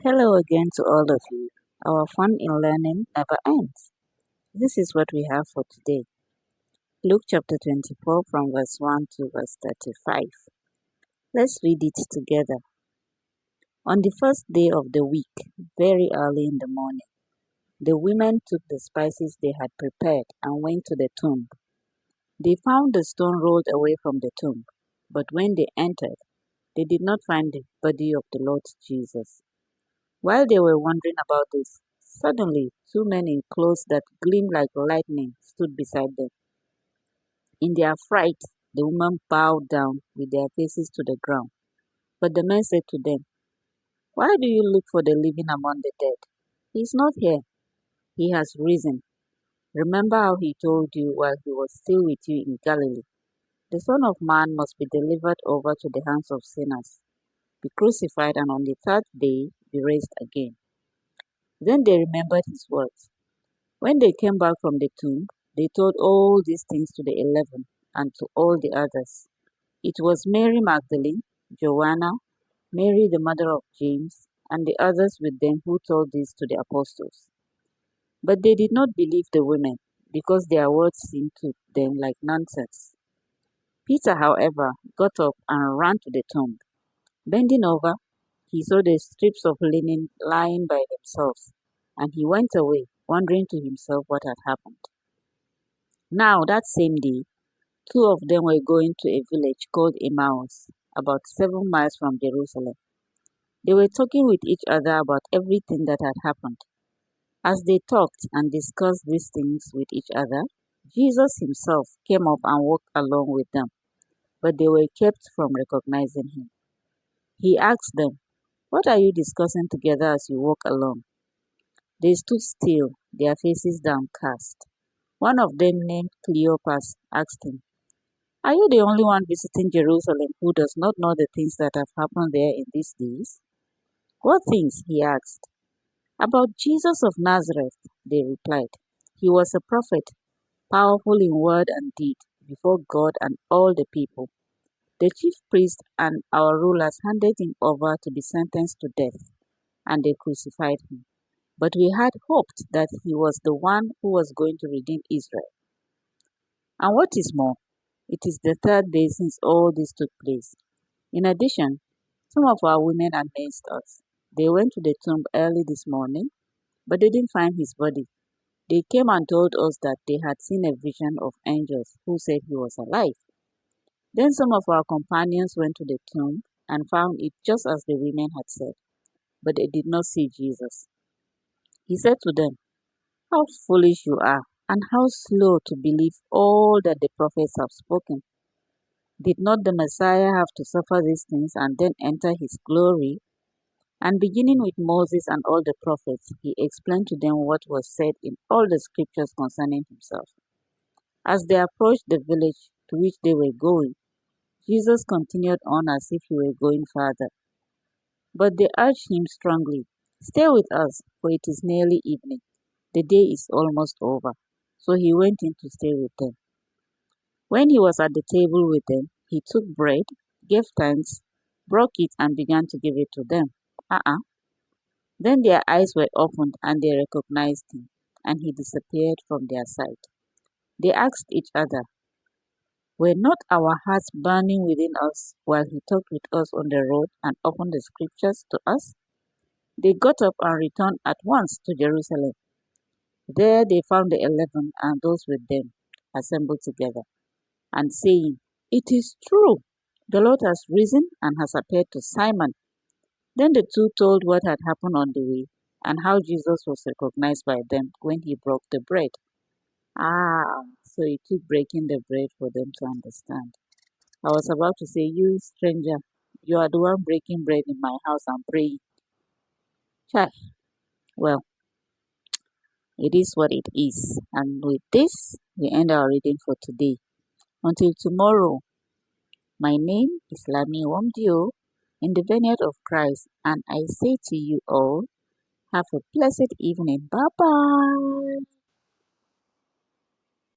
Hello again to all of you. Our fun in learning never ends. This is what we have for today. Luke chapter 24 from verse 1 to verse 35. Let's read it together. On the first day of the week, very early in the morning, the women took the spices they had prepared and went to the tomb. They found the stone rolled away from the tomb, but when they entered, they did not find the body of the Lord Jesus. While they were wondering about this, suddenly two men in clothes that gleamed like lightning stood beside them. In their fright, the women bowed down with their faces to the ground. But the men said to them, "Why do you look for the living among the dead? He is not here. He has risen. Remember how he told you while he was still with you in Galilee. The Son of Man must be delivered over to the hands of sinners, be crucified, and on the third day be raised again." Then they remembered his words. When they came back from the tomb, they told all these things to the 11 and to all the others. It was Mary Magdalene, Joanna, Mary the mother of James, and the others with them who told this to the apostles. But they did not believe the women, because their words seemed to them like nonsense. Peter, however, got up and ran to the tomb. Bending over, he saw the strips of linen lying by themselves, and he went away, wondering to himself what had happened. Now, that same day, two of them were going to a village called Emmaus, about 7 miles from Jerusalem. They were talking with each other about everything that had happened. As they talked and discussed these things with each other, Jesus himself came up and walked along with them, but they were kept from recognizing him. He asked them, "What are you discussing together as you walk along?" They stood still, their faces downcast. One of them, named Cleopas, asked him, "Are you the only one visiting Jerusalem who does not know the things that have happened there in these days?" "What things?" he asked. "About Jesus of Nazareth," they replied. "He was a prophet, powerful in word and deed before God and all the people. The chief priests and our rulers handed him over to be sentenced to death, and they crucified him. But we had hoped that he was the one who was going to redeem Israel. And what is more, it is the third day since all this took place. In addition, some of our women amazed us. They went to the tomb early this morning, but they didn't find his body. They came and told us that they had seen a vision of angels who said he was alive. Then some of our companions went to the tomb and found it just as the women had said, but they did not see Jesus." He said to them, "How foolish you are, and how slow to believe all that the prophets have spoken. Did not the Messiah have to suffer these things and then enter his glory?" And beginning with Moses and all the prophets, he explained to them what was said in all the scriptures concerning himself. As they approached the village to which they were going, Jesus continued on as if he were going farther. But they urged him strongly, "Stay with us, for it is nearly evening. The day is almost over." So he went in to stay with them. When he was at the table with them, he took bread, gave thanks, broke it, and began to give it to them. Then their eyes were opened and they recognized him, and he disappeared from their sight. They asked each other, "Were not our hearts burning within us while he talked with us on the road and opened the scriptures to us?" They got up and returned at once to Jerusalem. There they found the 11 and those with them assembled together, and saying, "It is true, the Lord has risen and has appeared to Simon." Then the two told what had happened on the way, and how Jesus was recognized by them when he broke the bread. So it took breaking the bread for them to understand. I was about to say, "You stranger, you are the one breaking bread in my house and praying." Chai. Well, it is what it is. And with this, we end our reading for today. Until tomorrow, my name is Lami Womdio in the Vineyard of Christ, and I say to you all, have a blessed evening. Bye bye.